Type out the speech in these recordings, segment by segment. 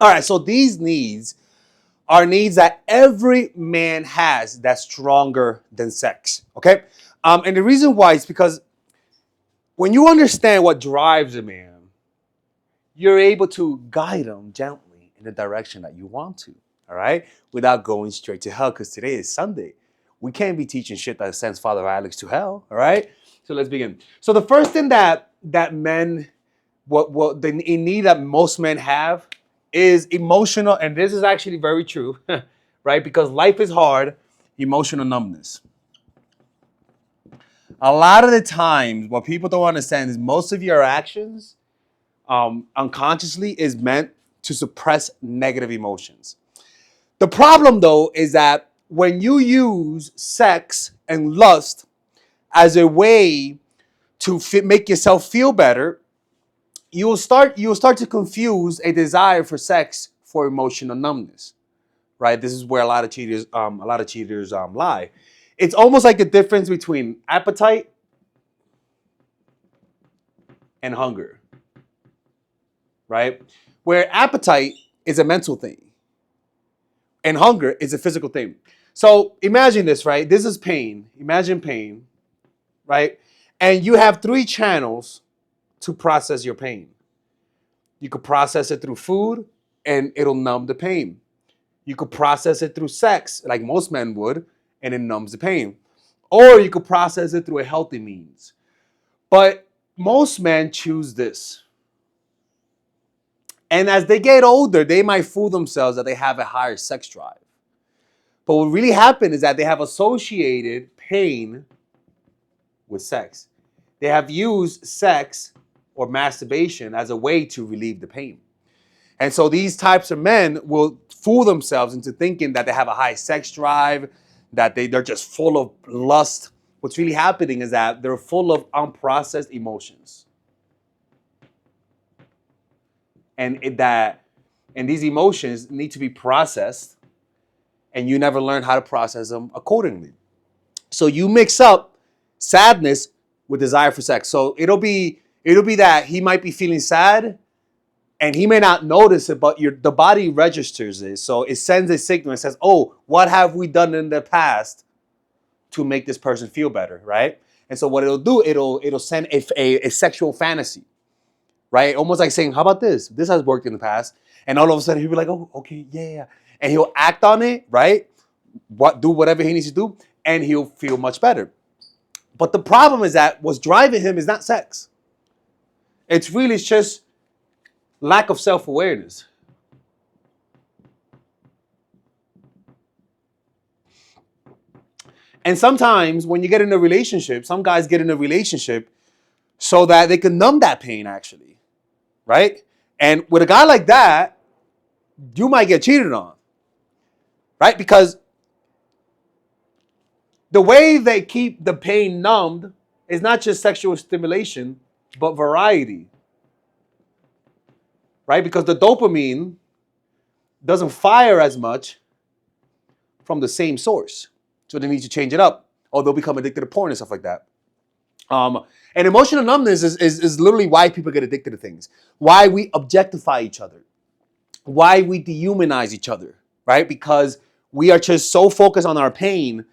All right, so these needs are needs that every man has that's stronger than sex. Okay, and the reason why is because when you understand what drives a man, you're able to guide him gently in the direction that you want to. All right, without going straight to hell. Because today is Sunday, we can't be teaching shit that sends Father Alex to hell. All right, so let's begin. So the first thing that men, what the need that most men have is emotional, and this is actually very true, right? Because life is hard, emotional numbness. A lot of the times, what people don't understand is most of your actions, unconsciously, is meant to suppress negative emotions. The problem, though, is that when you use sex and lust as a way to make yourself feel better, you'll start to confuse a desire for sex for emotional numbness, right? This is where a lot of cheaters lie. It's almost like the difference between appetite and hunger, right? Where appetite is a mental thing and hunger is a physical thing. So imagine this, right? This is pain. Imagine pain, right? And you have three channels to process your pain. You could process it through food and it'll numb the pain. You could process it through sex, like most men would, and it numbs the pain. Or you could process it through a healthy means. But most men choose this. And as they get older, they might fool themselves that they have a higher sex drive. But what really happened is that they have associated pain with sex. They have used sex or masturbation as a way to relieve the pain. And so these types of men will fool themselves into thinking that they have a high sex drive, that they're just full of lust. What's really happening is that they're full of unprocessed emotions. And these emotions need to be processed, and you never learn how to process them accordingly. So you mix up sadness with desire for sex. So it'll be that he might be feeling sad, and he may not notice it, but the body registers it. So it sends a signal and says, oh, what have we done in the past to make this person feel better, right? And so what it'll do, it'll send a sexual fantasy, right? Almost like saying, how about this? This has worked in the past. And all of a sudden he'll be like, oh, okay, yeah. And he'll act on it, right? Do whatever he needs to do, and he'll feel much better. But the problem is that what's driving him is not sex. It's really just lack of self-awareness. And sometimes when you get in a relationship, some guys get in a relationship so that they can numb that pain, actually, right? And with a guy like that, you might get cheated on, right? Because the way they keep the pain numbed is not just sexual stimulation, but variety, right? Because the dopamine doesn't fire as much from the same source. So they need to change it up, or they'll become addicted to porn and stuff like that. And emotional numbness is literally why people get addicted to things, why we objectify each other, why we dehumanize each other, right? Because we are just so focused on our pain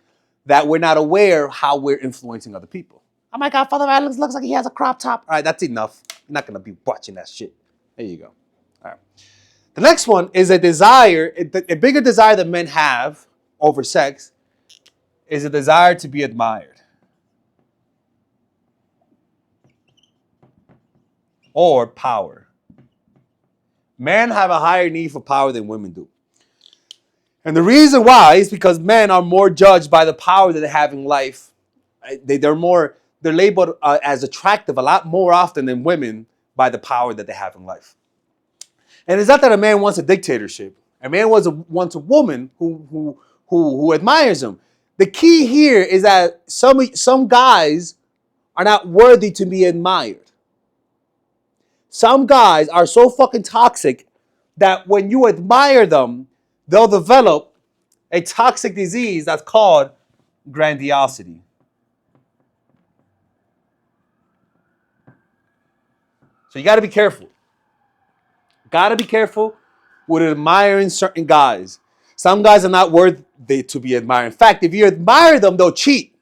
that we're not aware how we're influencing other people. Oh my God, Father Alex looks like he has a crop top. All right, that's enough. You're not going to be watching that shit. There you go. All right. The next one is a desire, a bigger desire that men have over sex is a desire to be admired or power. Men have a higher need for power than women do. And the reason why is because men are more judged by the power that they have in life. They're labeled as attractive a lot more often than women by the power that they have in life. And it's not that a man wants a dictatorship. A man wants a woman who admires him. The key here is that some guys are not worthy to be admired. Some guys are so fucking toxic that when you admire them, they'll develop a toxic disease that's called grandiosity. So you got to be careful. Got to be careful with admiring certain guys. Some guys are not worth to be admired. In fact, if you admire them, they'll cheat.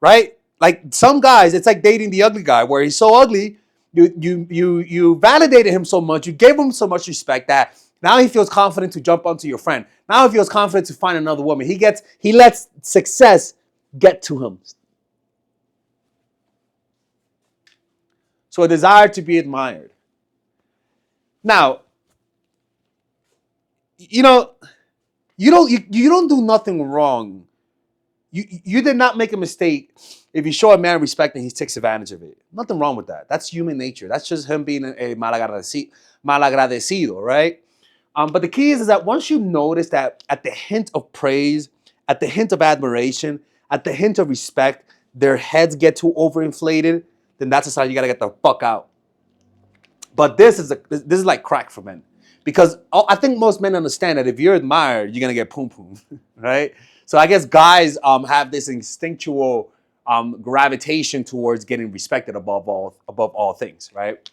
Right? Like some guys, it's like dating the ugly guy where he's so ugly, you validated him so much, you gave him so much respect that now he feels confident to jump onto your friend. Now he feels confident to find another woman. He lets success get to him. So a desire to be admired. Now, you don't do nothing wrong. You did not make a mistake if you show a man respect and he takes advantage of it. Nothing wrong with that. That's human nature. That's just him being a malagradecido, right? But the key is that once you notice that at the hint of praise, at the hint of admiration, at the hint of respect, their heads get too overinflated, then that's a sign you gotta get the fuck out. But this is like crack for men. Because I think most men understand that if you're admired, you're gonna get poom poom, right? So I guess guys have this instinctual gravitation towards getting respected above all things, right?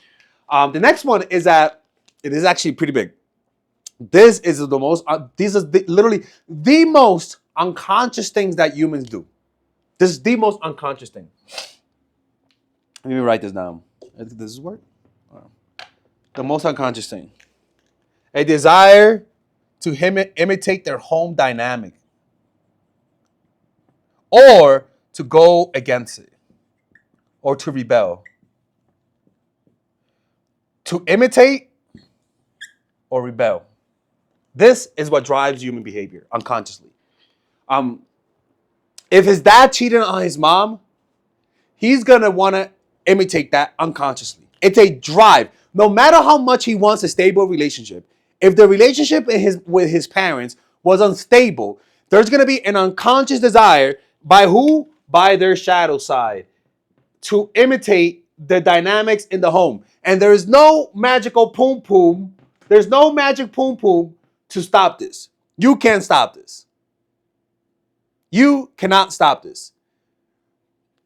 The next one is that it is actually pretty big. This is the most. Literally the most unconscious things that humans do. This is the most unconscious thing. Let me write this down. Does this work? The most unconscious thing. A desire to imitate their home dynamic. Or to go against it. Or to rebel. To imitate or rebel. This is what drives human behavior unconsciously. If his dad cheated on his mom, he's going to want to imitate that unconsciously. It's a drive. No matter how much he wants a stable relationship, if the relationship with his parents was unstable, there's going to be an unconscious desire by who? By their shadow side to imitate the dynamics in the home. And there is no magical poom poom. There's no magic poom poom to stop this. You can't stop this. You cannot stop this.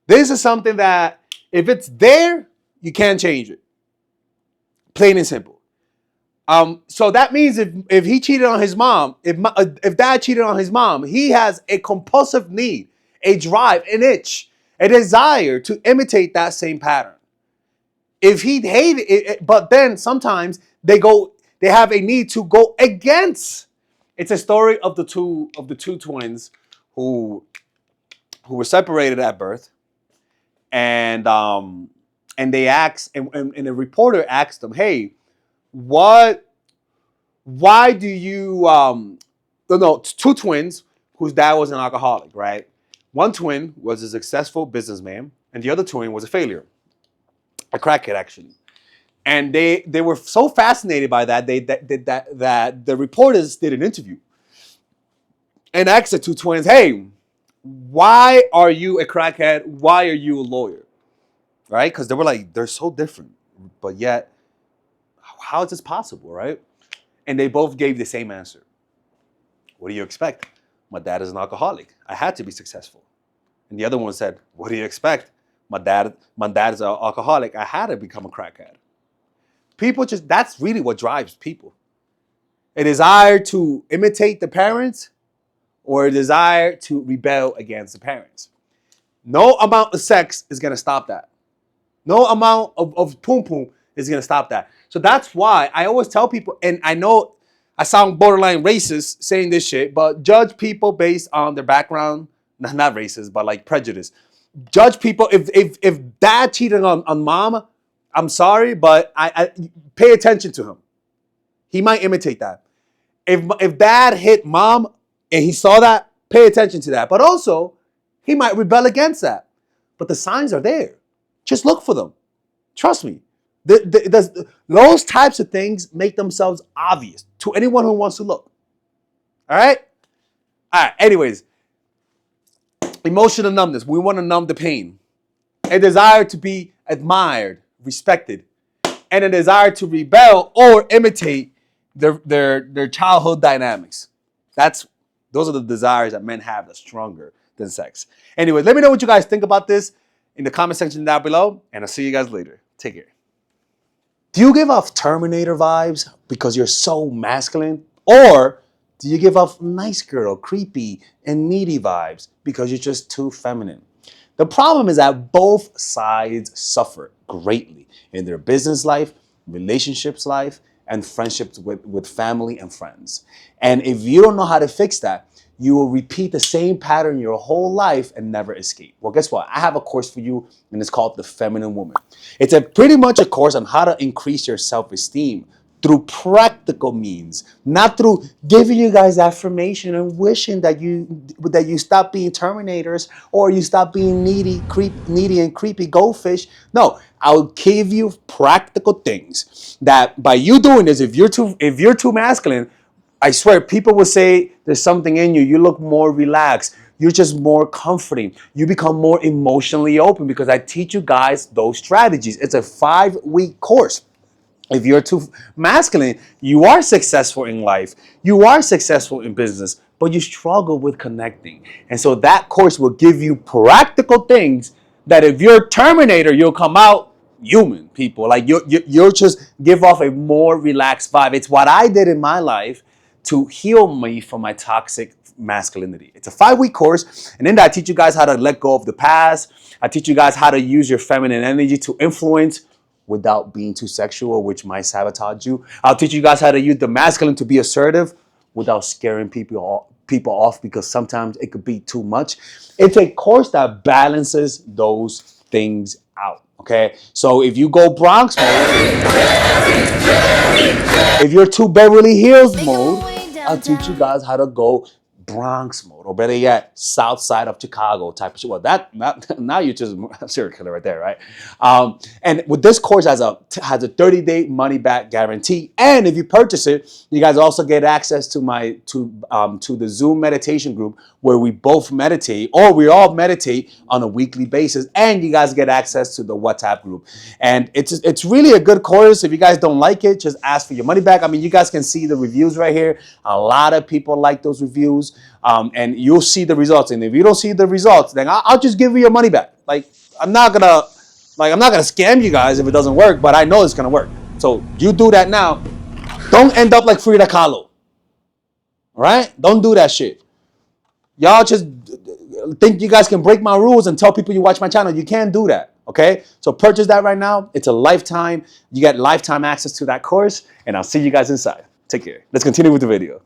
This is something that if it's there, you can't change it. Plain and simple. So that means if he cheated on his mom, if dad cheated on his mom, he has a compulsive need, a drive, an itch, a desire to imitate that same pattern. If he hated it, but then sometimes they have a need to go against. It's a story of the two twins who were separated at birth, and they asked, and the reporter asked them, "Hey, why do you two twins whose dad was an alcoholic, right? One twin was a successful businessman, and the other twin was a failure, a crackhead actually." And they were so fascinated by that that the reporters did an interview and asked the two twins, "Hey, why are you a crackhead? Why are you a lawyer?" Right? Because they were like, they're so different, but yet, how is this possible, right? And they both gave the same answer. What do you expect? My dad is an alcoholic. I had to be successful. And the other one said, what do you expect? My dad is an alcoholic. I had to become a crackhead. That's really what drives people. A desire to imitate the parents or a desire to rebel against the parents. No amount of sex is going to stop that. No amount of poom poom is going to stop that. So that's why I always tell people, and I know I sound borderline racist saying this shit, but judge people based on their background. Not racist, but like prejudice. Judge people. If dad cheated on mom, I'm sorry, but I pay attention to him. He might imitate that. If dad hit mom and he saw that, pay attention to that. But also, he might rebel against that. But the signs are there. Just look for them. Trust me. Those types of things make themselves obvious to anyone who wants to look. All right? All right. Anyways, emotional numbness. We want to numb the pain. A desire to be admired, respected, and a desire to rebel or imitate their childhood dynamics. Those are the desires that men have that's stronger than sex. Anyway, let me know what you guys think about this in the comment section down below, and I'll see you guys later. Take care. Do you give off Terminator vibes because you're so masculine? Or do you give off nice girl, creepy, and needy vibes because you're just too feminine? The problem is that both sides suffer greatly in their business life, relationships life, and friendships with family and friends. And if you don't know how to fix that, you will repeat the same pattern your whole life and never escape. Well, guess what? I have a course for you, and it's called The Feminine Woman. It's pretty much a course on how to increase your self-esteem through practical means, not through giving you guys affirmation and wishing that you stop being terminators or you stop being needy and creepy goldfish. No, I'll give you practical things that by you doing this, if you're too masculine, I swear people will say there's something in you. You look more relaxed. You're just more comforting. You become more emotionally open because I teach you guys those strategies. It's a 5-week course. If you're too masculine, you are successful in life. You are successful in business, but you struggle with connecting. And so that course will give you practical things that if you're a Terminator, you'll come out human, people. Like you'll just give off a more relaxed vibe. It's what I did in my life to heal me from my toxic masculinity. It's a 5-week course. And in that, I teach you guys how to let go of the past. I teach you guys how to use your feminine energy to influence without being too sexual, which might sabotage you. I'll teach you guys how to use the masculine to be assertive without scaring people off because sometimes it could be too much. It's a course that balances those things out. Okay, so if you go Bronx mode, if you're too Beverly Hills mode, I'll teach you guys how to go Bronx mode, or better yet, South Side of Chicago type of shit. Well, now you're just a serial killer right there, right? And with this course has a 30-day money back guarantee, and if you purchase it, you guys also get access to the Zoom meditation group where we both meditate, or we all meditate on a weekly basis, and you guys get access to the WhatsApp group. And it's really a good course. If you guys don't like it, just ask for your money back. I mean, you guys can see the reviews right here. A lot of people like those reviews. And you'll see the results. And if you don't see the results, then I'll just give you your money back. Like I'm not gonna scam you guys if it doesn't work, but I know it's gonna work. So you do that now. Don't end up like Frida Kahlo. All right? Don't do that shit. Y'all just think you guys can break my rules and tell people you watch my channel. You can't do that. Okay? So purchase that right now. It's a lifetime. You get lifetime access to that course, and I'll see you guys inside. Take care. Let's continue with the video.